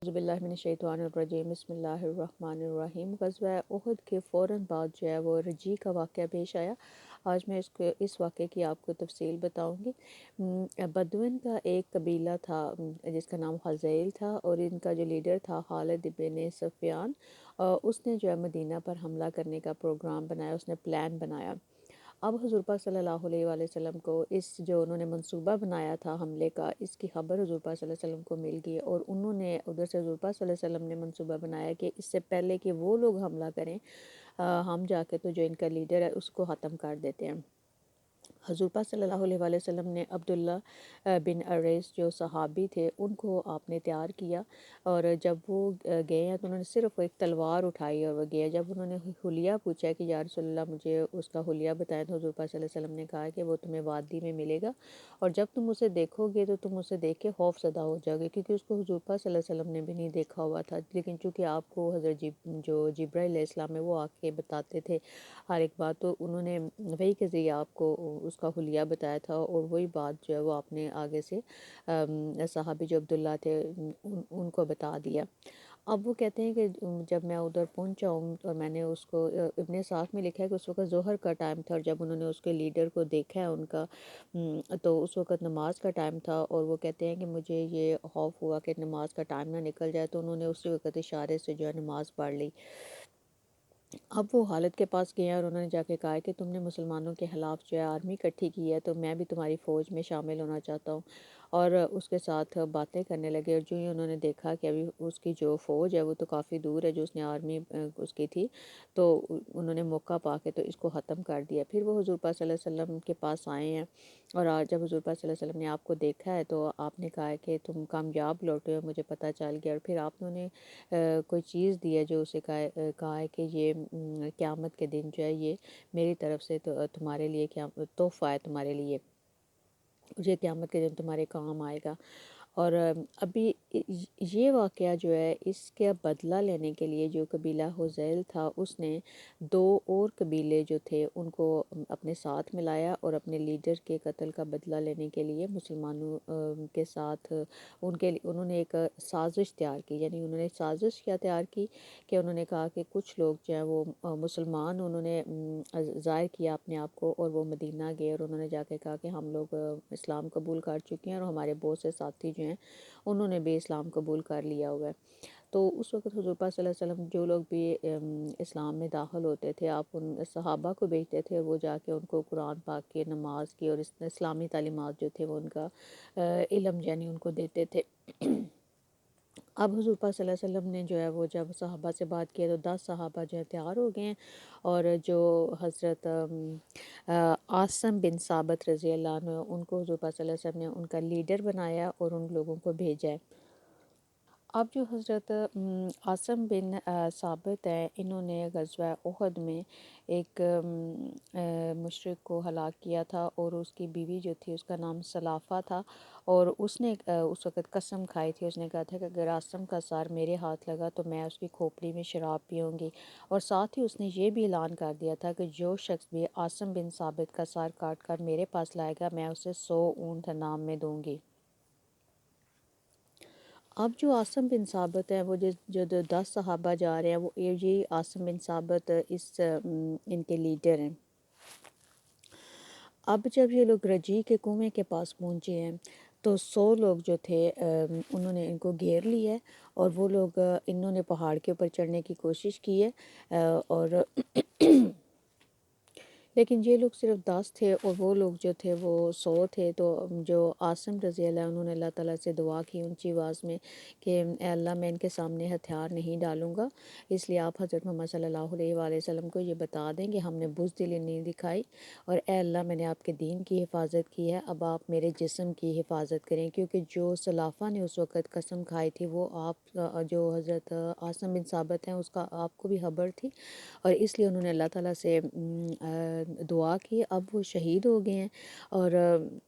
اعوذ باللہ من الشیطان الرجیم، بسم اللہ الرحمن الرحیم۔ غزوہ احد کے فوراً بعد جو ہے وہ رجی کا واقعہ پیش آیا۔ آج میں اس واقعے کی آپ کو تفصیل بتاؤں گی۔ بدوین کا ایک قبیلہ تھا جس کا نام حزیل تھا، اور ان کا جو لیڈر تھا خالد بن سفیان۔ اس نے جو ہے مدینہ پر حملہ کرنے کا پروگرام بنایا، اس نے پلان بنایا۔ اب حضور پاک صلی اللہ علیہ وآلہ وسلم کو اس جو انہوں نے منصوبہ بنایا تھا حملے کا، اس کی خبر حضور پاک صلی اللہ علیہ وسلم کو مل گئی، اور انہوں نے ادھر سے حضور پاک صلی اللہ علیہ وسلم نے منصوبہ بنایا کہ اس سے پہلے کہ وہ لوگ حملہ کریں، ہم جا کے تو جو ان کا لیڈر ہے اس کو ختم کر دیتے ہیں۔ حضور پاک صلی اللہ علیہ وآلہ وسلم نے عبداللہ بن عریس جو صحابی تھے ان کو آپ نے تیار کیا، اور جب وہ گئے ہیں تو انہوں نے صرف ایک تلوار اٹھائی اور وہ گئے۔ جب انہوں نے حلیہ پوچھا کہ یا رسول اللہ مجھے اس کا حلیہ بتائیں، تو حضور پاک صلی اللہ علیہ وسلم نے کہا کہ وہ تمہیں وادی میں ملے گا، اور جب تم اسے دیکھو گے تو تم اسے دیکھ کے خوف زدہ ہو جاؤ گے، کیونکہ اس کو حضور پاک صلی اللہ علیہ وسلم نے بھی نہیں دیکھا ہوا تھا، لیکن چونکہ آپ کو حضرت جو جبرائیل علیہ السلام ہے وہ آ کے بتاتے تھے ہر ایک بات، تو انہوں نے وہی کے ذریعے آپ کو اس کا حلیہ بتایا تھا، اور وہی بات جو ہے وہ آپ نے آگے سے صحابی جو عبداللہ تھے ان کو بتا دیا۔ اب وہ کہتے ہیں کہ جب میں ادھر پہنچا ہوں اور میں نے اس کو ابن اسحاق میں لکھا ہے کہ اس وقت ظہر کا ٹائم تھا، اور جب انہوں نے اس کے لیڈر کو دیکھا ہے ان کا تو اس وقت نماز کا ٹائم تھا، اور وہ کہتے ہیں کہ مجھے یہ خوف ہوا کہ نماز کا ٹائم نہ نکل جائے، تو انہوں نے اسی وقت اشارے سے جو ہے نماز پڑھ لی۔ اب وہ خالد کے پاس گئے اور انہوں نے جا کے کہا کہ تم نے مسلمانوں کے خلاف جو ہے آرمی اکٹھی کی ہے، تو میں بھی تمہاری فوج میں شامل ہونا چاہتا ہوں، اور اس کے ساتھ باتیں کرنے لگے، اور جو ہی انہوں نے دیکھا کہ ابھی اس کی جو فوج ہے وہ تو کافی دور ہے جو اس نے آرمی اس کی تھی، تو انہوں نے موقع پا کے تو اس کو ختم کر دیا۔ پھر وہ حضور پاک صلی اللہ علیہ وسلم کے پاس آئے ہیں، اور آج جب حضور پاک صلی اللہ علیہ وسلم نے آپ کو دیکھا ہے تو آپ نے کہا ہے کہ تم کامیاب لوٹے ہو، مجھے پتہ چل گیا، اور پھر آپ نے کوئی چیز دی ہے جو اسے کہا ہے کہ یہ قیامت کے دن جو ہے یہ میری طرف سے تو تمہارے لیے تحفہ ہے تمہارے لیے، یہ قیامت کے دن تمہارے کام آئے گا۔ اور ابھی یہ واقعہ جو ہے اس کے بدلہ لینے کے لیے جو قبیلہ حزیل تھا اس نے دو اور قبیلے جو تھے ان کو اپنے ساتھ ملایا، اور اپنے لیڈر کے قتل کا بدلہ لینے کے لیے مسلمانوں کے ساتھ انہوں نے ایک سازش تیار کی، یعنی انہوں نے سازش کیا تیار کی کہ انہوں نے کہا کہ کچھ لوگ جو ہیں وہ مسلمان انہوں نے ظاہر کیا اپنے آپ کو، اور وہ مدینہ گئے اور انہوں نے جا کے کہا کہ ہم لوگ اسلام قبول کر چکے ہیں، اور ہمارے بہت سے ساتھی جو ہیں انہوں نے بھی اسلام قبول کر لیا ہوا ہے۔ تو اس وقت حضور پاک صلی اللہ علیہ وسلم جو لوگ بھی اسلام میں داخل ہوتے تھے، آپ ان صحابہ کو بھیجتے تھے، وہ جا کے ان کو قرآن پاک کی نماز کی اور اسلامی تعلیمات جو تھے وہ ان کا علم یعنی ان کو دیتے تھے۔ اب حضور پاک صلی اللہ علیہ وسلم نے جو ہے وہ جب صحابہ سے بات کی تو 10 صحابہ جو ہے تیار ہو گئے ہیں، اور جو حضرت عاصم بن ثابت رضی اللہ عنہ ان کو حضور پاک صلی اللہ علیہ وسلم نے ان کا لیڈر بنایا اور ان لوگوں کو بھیجا ہے۔ اب جو حضرت عاصم بن ثابت ہیں، انہوں نے غزوہ احد میں ایک مشرک کو ہلاک کیا تھا، اور اس کی بیوی جو تھی اس کا نام سلافہ تھا، اور اس نے اس وقت قسم کھائی تھی، اس نے کہا تھا کہ اگر عاصم کا سر میرے ہاتھ لگا تو میں اس کی کھوپڑی میں شراب پیوں گی، اور ساتھ ہی اس نے یہ بھی اعلان کر دیا تھا کہ جو شخص بھی عاصم بن ثابت کا سر کاٹ کر میرے پاس لائے گا میں اسے 100 اونٹ انعام میں دوں گی۔ اب جو عاصم بن ثابت ہیں وہ جو 10 صحابہ جا رہے ہیں وہ یہ عاصم بن ثابت ان کے لیڈر ہیں۔ اب جب یہ لوگ رجی کے کنویں کے پاس پہنچے ہیں تو 100 لوگ جو تھے انہوں نے ان کو گھیر لیا ہے، اور وہ لوگ انہوں نے پہاڑ کے اوپر چڑھنے کی کوشش کی ہے، اور لیکن یہ لوگ صرف 10 تھے اور وہ لوگ جو تھے وہ 100 تھے، تو جو عاصم رضی اللہ انہوں نے اللہ تعالیٰ سے دعا کی اونچی آواز میں کہ اے اللہ میں ان کے سامنے ہتھیار نہیں ڈالوں گا، اس لیے آپ حضرت محمد صلی اللہ علیہ وآلہ وسلم کو یہ بتا دیں کہ ہم نے بزدلی نہیں دکھائی، اور اے اللہ میں نے آپ کے دین کی حفاظت کی ہے، اب آپ میرے جسم کی حفاظت کریں، کیونکہ جو سلافہ نے اس وقت قسم کھائی تھی وہ آپ جو حضرت عاصم بن ثابت ہیں اس کا آپ کو بھی خبر تھی، اور اس لیے انہوں نے اللہ تعالیٰ سے دعا کی۔ اب وہ شہید ہو گئے ہیں، اور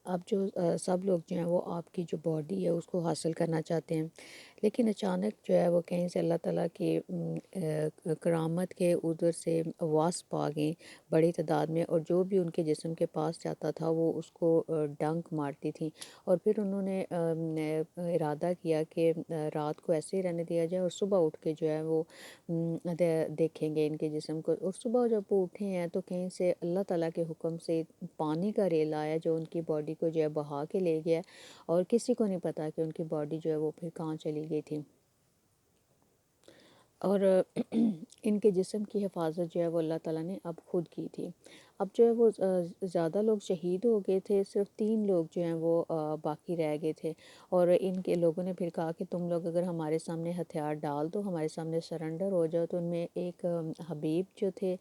اب جو سب لوگ جو ہیں وہ آپ کی جو باڈی ہے اس کو حاصل کرنا چاہتے ہیں، لیکن اچانک جو ہے وہ کہیں سے اللہ تعالیٰ کی کرامت کے ادھر سے واسپ آ گئیں بڑی تعداد میں، اور جو بھی ان کے جسم کے پاس جاتا تھا وہ اس کو ڈنک مارتی تھیں، اور پھر انہوں نے ارادہ کیا کہ رات کو ایسے ہی رہنے دیا جائے اور صبح اٹھ کے جو ہے وہ دیکھیں گے ان کے جسم کو۔ اور صبح جب وہ اٹھے ہیں تو کہیں سے اللہ تعالیٰ کے حکم سے پانی کا ریل آیا جو ان کی باڈی کو جو ہے بہا کے لے گیا، اور کسی کو نہیں پتا کہ ان کی باڈی جو ہے وہ پھر کہاں چلی گئی تھی۔ اور ان کے جسم کی حفاظت جو ہے وہ اللہ تعالیٰ نے اب خود کی تھی۔ اب جو ہے وہ زیادہ لوگ شہید ہو گئے تھے، صرف 3 لوگ جو ہیں وہ باقی رہ گئے تھے، اور ان کے لوگوں نے پھر کہا کہ تم لوگ اگر ہمارے سامنے ہتھیار ڈال دو، ہمارے سامنے سرنڈر ہو جاؤ۔ تو ان میں ایک حبیب جو تھے،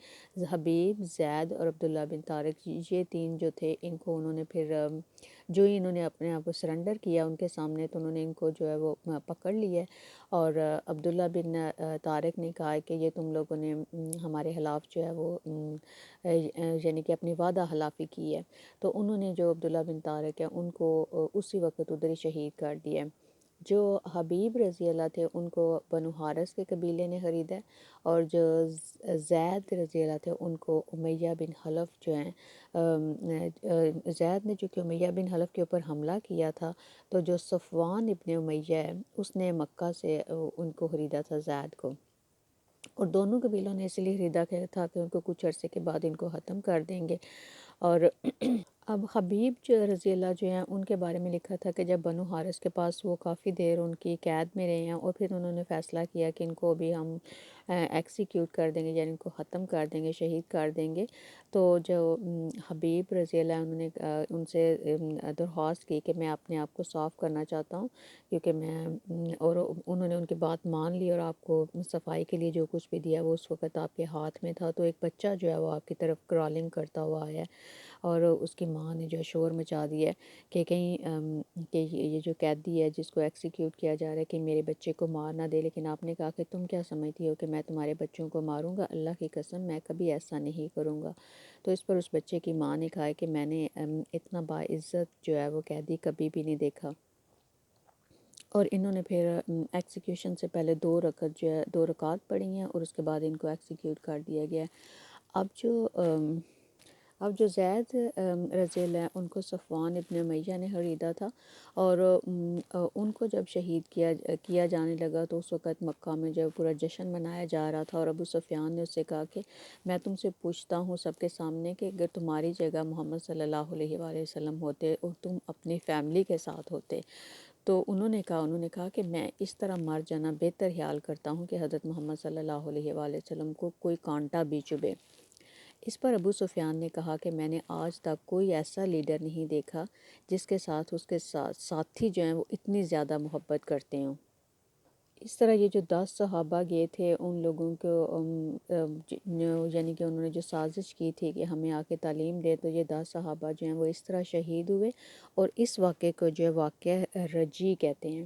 حبیب، زید اور عبداللہ بن طارق، یہ 3 جو تھے، ان کو انہوں نے پھر جو ہی انہوں نے اپنے آپ کو سرنڈر کیا ان کے سامنے، تو انہوں نے ان کو جو ہے وہ پکڑ لیا، اور عبداللہ بن طارق نے کہا کہ یہ تم لوگوں نے ہمارے خلاف جو ہے وہ یعنی کہ اپنی وعدہ خلافی کی ہے۔ تو انہوں نے جو عبداللہ بن طارق ہے ان کو اسی وقت ادھر ہی شہید کر دیا۔ جو حبیب رضی اللہ تھے ان کو بنو حارث کے قبیلے نے خریدا ہے، اور جو زید رضی اللہ تھے ان کو امیہ بن خلف جو ہیں زید نے جو کہ امیہ بن خلف کے اوپر حملہ کیا تھا، تو جو صفوان ابن امیہ ہے اس نے مکہ سے ان کو خریدا تھا زید کو، اور دونوں قبیلوں نے اس لیے خریدا تھا کہ ان کو کچھ عرصے کے بعد ان کو ختم کر دیں گے۔ اور اب حبیب جو رضی اللہ جو ہیں ان کے بارے میں لکھا تھا کہ جب بنو حارث کے پاس وہ کافی دیر ان کی قید میں رہے ہیں، اور پھر انہوں نے فیصلہ کیا کہ ان کو بھی ہم ایکسیکیوٹ کر دیں گے، یعنی ان کو ختم کر دیں گے، شہید کر دیں گے۔ تو جو حبیب رضی اللہ انہوں نے ان سے درخواست کی کہ میں اپنے آپ کو صاف کرنا چاہتا ہوں، کیونکہ میں اور انہوں نے ان کی بات مان لی، اور آپ کو صفائی کے لیے جو کچھ بھی دیا وہ اس وقت آپ کے ہاتھ میں تھا۔ تو ایک بچہ جو ہے وہ آپ کی طرف کرالنگ کرتا ہوا آیا، اور اس کی ماں نے جو ہے شور مچا دیا ہے کہ کہیں کہ یہ جو قیدی ہے جس کو ایکسیکیوٹ کیا جا رہا ہے کہ میرے بچے کو مار نہ دے، لیکن آپ نے کہا کہ تم کیا سمجھتی ہو کہ میں تمہارے بچوں کو ماروں گا؟ اللہ کی قسم میں کبھی ایسا نہیں کروں گا۔ تو اس پر اس بچے کی ماں نے کہا کہ میں نے اتنا باعزت جو ہے وہ قیدی کبھی بھی نہیں دیکھا، اور انہوں نے پھر ایکسیکیوشن سے پہلے 2 رکعت پڑھی ہیں، اور اس کے بعد ان کو ایکسیکیوٹ کر دیا گیا ہے۔ اب جو زید رضی اللہ ان کو صفوان ابن امیہ نے خریدا تھا، اور ان کو جب شہید کیا جانے لگا تو اس وقت مکہ میں جب پورا جشن منایا جا رہا تھا، اور ابو سفیان نے اس سے کہا کہ میں تم سے پوچھتا ہوں سب کے سامنے کہ اگر تمہاری جگہ محمد صلی اللہ علیہ وآلہ وسلم ہوتے اور تم اپنی فیملی کے ساتھ ہوتے، تو انہوں نے کہا کہ میں اس طرح مر جانا بہتر خیال کرتا ہوں کہ حضرت محمد صلی اللہ علیہ وآلہ وسلم کو کوئی کانٹا بھی چبھے۔ اس پر ابو سفیان نے کہا کہ میں نے آج تک کوئی ایسا لیڈر نہیں دیکھا جس کے ساتھ اس کے ساتھی جو ہیں وہ اتنی زیادہ محبت کرتے ہوں۔ اس طرح یہ جو 10 صحابہ گئے تھے ان لوگوں کو یعنی کہ انہوں نے جو سازش کی تھی کہ ہمیں آ کے تعلیم دے، تو یہ 10 صحابہ جو ہیں وہ اس طرح شہید ہوئے، اور اس واقعے کو جو ہے واقعہ رجی کہتے ہیں۔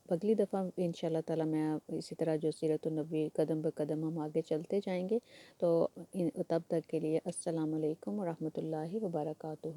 اگلی دفعہ انشاءاللہ تعالی میں اسی طرح جو سیرت النبی قدم بقدم ہم آگے چلتے جائیں گے۔ تو تب تک کے لیے السلام علیکم ورحمۃ اللہ وبرکاتہ۔